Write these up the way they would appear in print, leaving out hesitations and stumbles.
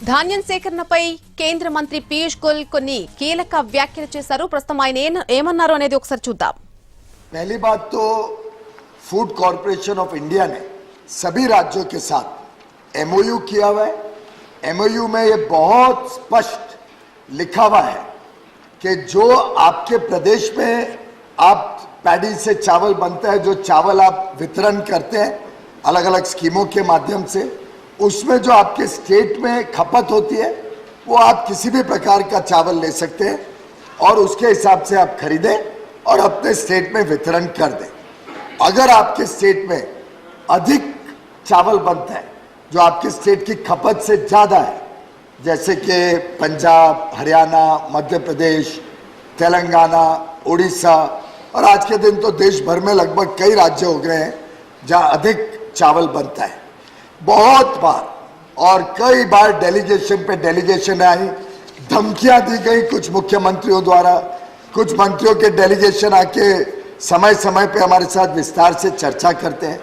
ధాన్యం సేకరణపై కేంద్ర మంత్రి పీయూష్ గోయల్ కొన్ని కీలక వ్యాఖ్యలు చేశారు. ప్రస్తుతం ఆయన ఏమన్నారు అనేది ఒకసారి చూద్దాం. पहली बात तो फूड कॉर्पोरेशन ऑफ इंडिया ने सभी राज्यों के साथ एमओयू किया हुआ है। एमओयू में ये बहुत स्पष्ट लिखा हुआ है कि जो आपके प्रदेश में आप पैडी से चावल बनता है, जो चावल आप वितरण करते हैं अलग अलग स्कीमों के माध्यम से, उसमें जो आपके स्टेट में खपत होती है वो आप किसी भी प्रकार का चावल ले सकते हैं और उसके हिसाब से आप खरीदें और अपने स्टेट में वितरण कर दें। अगर आपके स्टेट में अधिक चावल बनता है जो आपके स्टेट की खपत से ज़्यादा है, जैसे कि पंजाब, हरियाणा, मध्य प्रदेश, तेलंगाना, उड़ीसा और आज के दिन तो देश भर में लगभग कई राज्य हो गए हैं जहाँ अधिक चावल बनता है। बहुत बार और कई बार डेलीगेशन पे डेलीगेशन आई, धमकियां दी गई कुछ मुख्यमंत्रियों द्वारा, कुछ मंत्रियों के डेलीगेशन आके समय समय पे हमारे साथ विस्तार से चर्चा करते हैं।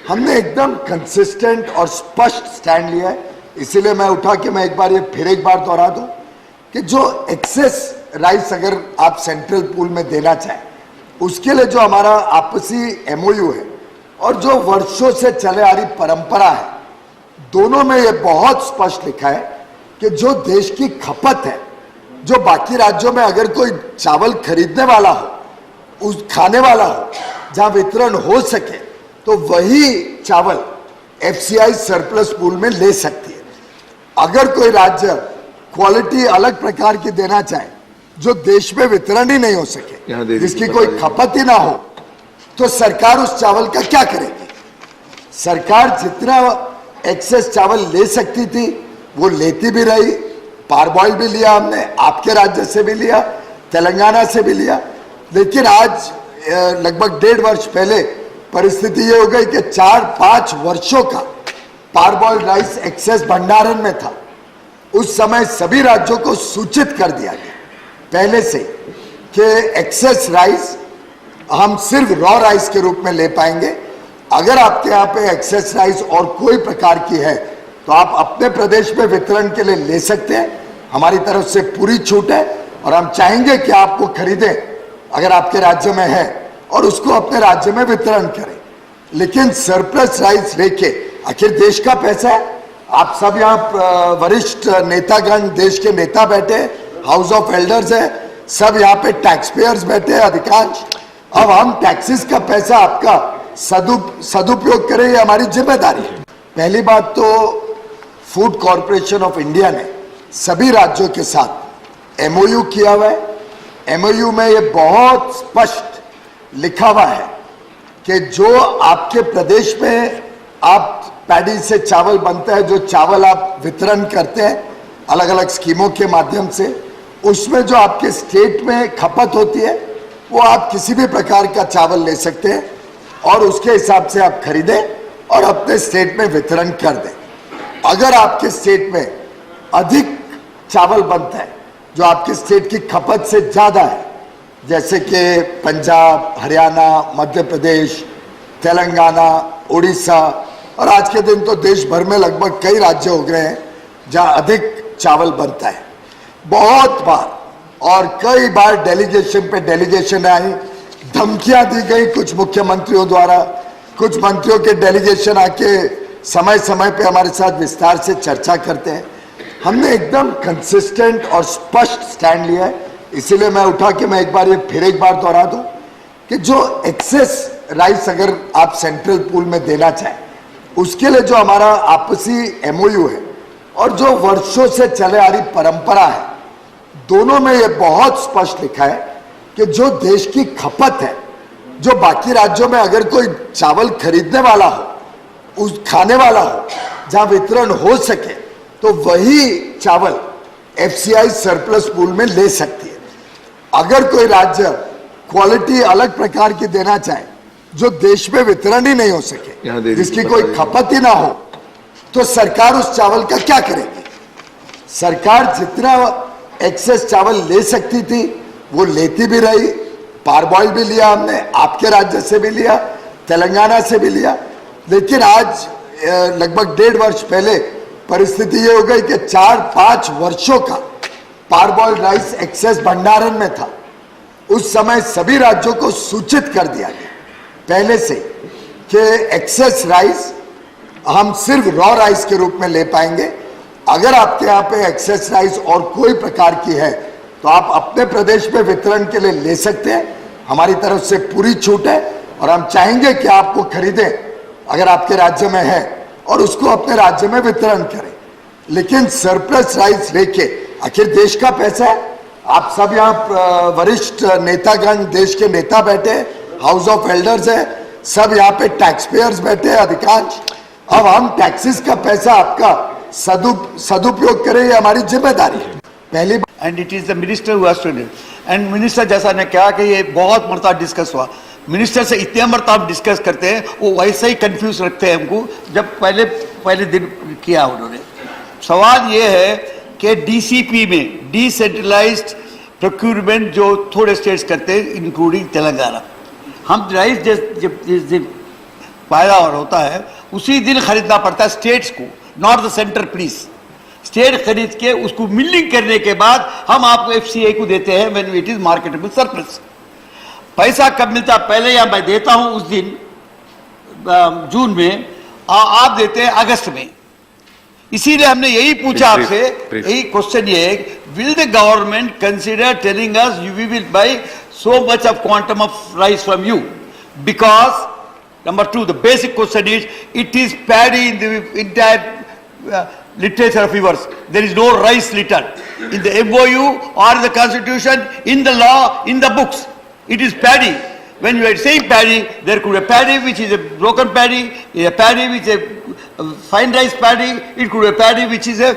हमने एकदम कंसिस्टेंट और स्पष्ट स्टैंड लिया है। इसीलिए मैं उठा के मैं फिर एक बार दोहरा दूं कि जो एक्सेस राइस अगर आप सेंट्रल पूल में देना चाहें, उसके लिए जो हमारा आपसी एमओयू है और जो वर्षों से चले आ रही परंपरा है, दोनों में ये बहुत स्पष्ट लिखा है कि जो देश की खपत है, जो बाकी राज्यों में अगर कोई चावल खरीदने वाला हो, उस खाने वाला हो, जहां वितरण हो सके, तो वही चावल एफसीआई सरप्लस पूल में ले सकती है। अगर कोई राज्य क्वालिटी अलग प्रकार की देना चाहे जो देश में वितरण ही नहीं हो सके, जिसकी कोई खपत ही ना हो, तो सरकार उस चावल का क्या करेगी? सरकार जितना एक्सेस चावल ले सकती थी वो लेती भी रही। पारबॉइल भी लिया हमने, आपके राज्य से भी लिया, तेलंगाना से भी लिया। लेकिन आज लगभग 1.5 वर्ष पहले परिस्थिति ये हो गई कि 4-5 वर्षों का पारबॉइल राइस एक्सेस भंडारण में था। उस समय सभी राज्यों को सूचित कर दिया गया पहले से कि एक्सेस राइस हम सिर्फ रॉ राइस के रूप में ले पाएंगे। अगर आपके यहाँ पे एक्सेस राइस और कोई प्रकार की है तो आप अपने प्रदेश में वितरण के लिए ले सकते हैं। हमारी तरफ से पूरी छूट है और हम चाहेंगे कि आपको खरीदें अगर आपके राज्य में है और उसको अपने राज्य में वितरण करें। लेकिन सरप्लस राइस लेके, आखिर देश का पैसा है, आप सब यहाँ वरिष्ठ नेतागण, देश के नेता बैठे, हाउस ऑफ एल्डर्स है, सब यहाँ पे टैक्स पेयर्स बैठे हैं अधिकांश। अब हम टैक्सेस का पैसा आपका सदुपयोग करें, ये हमारी जिम्मेदारी है। पहली बात तो फूड कॉर्पोरेशन ऑफ इंडिया ने सभी राज्यों के साथ एमओयू किया हुआ है। एमओयू में ये बहुत स्पष्ट लिखा हुआ है कि जो आपके प्रदेश में आप पैडी से चावल बनता है, जो चावल आप वितरण करते हैं अलग अलग स्कीमों के माध्यम से, उसमें जो आपके स्टेट में खपत होती है वो आप किसी भी प्रकार का चावल ले सकते हैं और उसके हिसाब से आप खरीदें और अपने स्टेट में वितरण कर दें। अगर आपके स्टेट में अधिक चावल बनता है जो आपके स्टेट की खपत से ज़्यादा है, जैसे कि पंजाब, हरियाणा, मध्य प्रदेश, तेलंगाना, उड़ीसा और आज के दिन तो देश भर में लगभग कई राज्य हो गए हैं जहाँ अधिक चावल बनता है। बहुत बार और कई बार डेलीगेशन पे डेलीगेशन आई, धमकियां दी गई कुछ मुख्यमंत्रियों द्वारा, कुछ मंत्रियों के डेलीगेशन आके समय समय पे हमारे साथ विस्तार से चर्चा करते हैं। हमने एकदम कंसिस्टेंट और स्पष्ट स्टैंड लिया है। इसीलिए मैं उठा के मैं फिर एक बार दोहरा दूं कि जो एक्सेस राइस अगर आप सेंट्रल पूल में देना चाहें, उसके लिए जो हमारा आपसी एमओयू है और जो वर्षों से चले आ रही परंपरा है, दोनों में ये बहुत स्पष्ट लिखा है कि जो देश की खपत है, जो बाकी राज्यों में अगर कोई चावल खरीदने वाला हो, उस खाने वाला हो, जहां वितरण हो सके, तो वही चावल एफसीआई सरप्लस पूल में ले सकती है। अगर कोई राज्य क्वालिटी अलग प्रकार की देना चाहे जो देश में वितरण ही नहीं हो यहाँ सके, दे जिसकी दीजिए, कोई बता दीजिए। खपत ही ना हो, तो सरकार उस चावल का क्या करेगी? सरकार जितना एक्सेस चावल ले सकती थी वो लेती भी रही। पारबॉइल भी लिया हमने, आपके राज्य से भी लिया, तेलंगाना से भी लिया, लेकिन आज लगभग 1.5 वर्ष पहले परिस्थिति ये हो गई कि 4-5 वर्षों का पारबॉइल राइस एक्सेस भंडारण में था। उस समय सभी राज्यों को सूचित कर दिया गया पहले से कि एक्सेस राइस हम सिर्फ रॉ राइस के रूप में ले पाएंगे। अगर आपके यहाँ पे एक्सेस राइस और कोई प्रकार की है तो आप अपने प्रदेश में वितरण के लिए ले सकते हैं। हमारी तरफ से पूरी छूट है और हम चाहेंगे कि आपको खरीदें अगर आपके राज्य में है और उसको अपने राज्य में वितरण करें। लेकिन सरप्लस राइस लेके, आखिर देश का पैसा है, आप सब यहाँ वरिष्ठ नेतागण, देश के नेता बैठे, हाउस ऑफ एल्डर्स है, सब यहाँ पे टैक्स पेयर्स बैठे हैं अधिकांश। अब हम टैक्सेस का पैसा आपका सदुपयोग करें, ये हमारी जिम्मेदारी है। पहली and it is the minister who has to do. And minister जैसा ने कहा कि ये बहुत मरतबा डिस्कस हुआ, मिनिस्टर से इतने मरतबा डिस्कस करते हैं, वो वैसे ही कंफ्यूज रखते हैं हमको, जब पहले दिन किया उन्होंने। सवाल ये है कि डीसीपी में डिसेंट्रलाइज्ड प्रोक्यूरमेंट जो थोड़े स्टेट्स करते हैं इंक्लूडिंग तेलंगाना, हम राइस जिस दिन पैदा होता है उसी दिन खरीदना पड़ता है स्टेट्स को, not the centre please. State खरीद के उसको मिलिंग करने के बाद हम आपको एफसीआई को देते हैं when it is marketable surplus. पैसा कब मिलता है? पहले या मैं देता हूं उस दिन जून में, आप देते हैं अगस्त में। इसीलिए हमने यही पूछा आपसे, यही क्वेश्चन ये है, will the government consider telling us we will buy so much of quantum of rice from you? Because number two, the basic question is, it is paddy in the entire literature of yours. There is no rice littered in the MOU or in the constitution, in the law, in the books. It is paddy. When you are saying paddy, there could be a paddy which is a broken paddy, a paddy which is a fine rice paddy, it could be a paddy which is a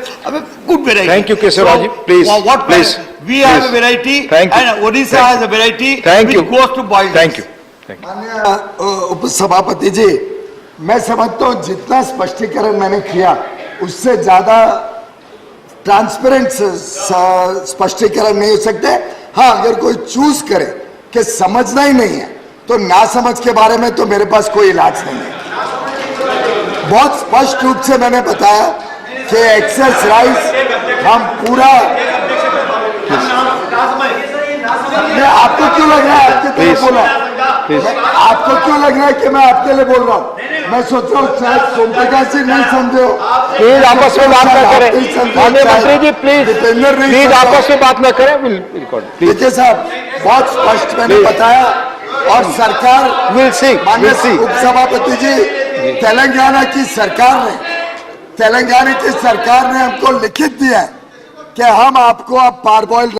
good variety. Thank you, Kesavji. Please, what please, we have a please. variety, Thank you. and Odisha has a variety Thank which you. goes to boil. Thank you. Thank you. माननीय उपसभापति जी, मैं समझता हूं जितना स्पष्टीकरण मैंने किया उससे ज्यादा ट्रांसपेरेंट स्पष्टीकरण नहीं हो सकते। हाँ, अगर कोई चूज करे कि समझना ही नहीं है तो ना समझ के बारे में तो मेरे पास कोई इलाज नहीं है। बहुत स्पष्ट रूप से मैंने बताया कि एक्सेस राइस हम पूरा, आपको क्यों लग रहा है आपके लिए बोला? आपको क्यों लग रहा है कि मैं आपके लिए बोल रहा हूँ? मैं सोच रहा हूँ शायद सोम प्रकाश जी नहीं समझे हो, प्लीज आपस में बात न करें। माननीय मंत्री जी प्लीज प्लीज आपस में बात न करें। देखिए साहब, बहुत स्पष्ट मैंने बताया और सरकार माननीय उपसभापति जी, तेलंगाना की सरकार ने हमको लिखित दिया है कि हम आपको अब पारबॉइल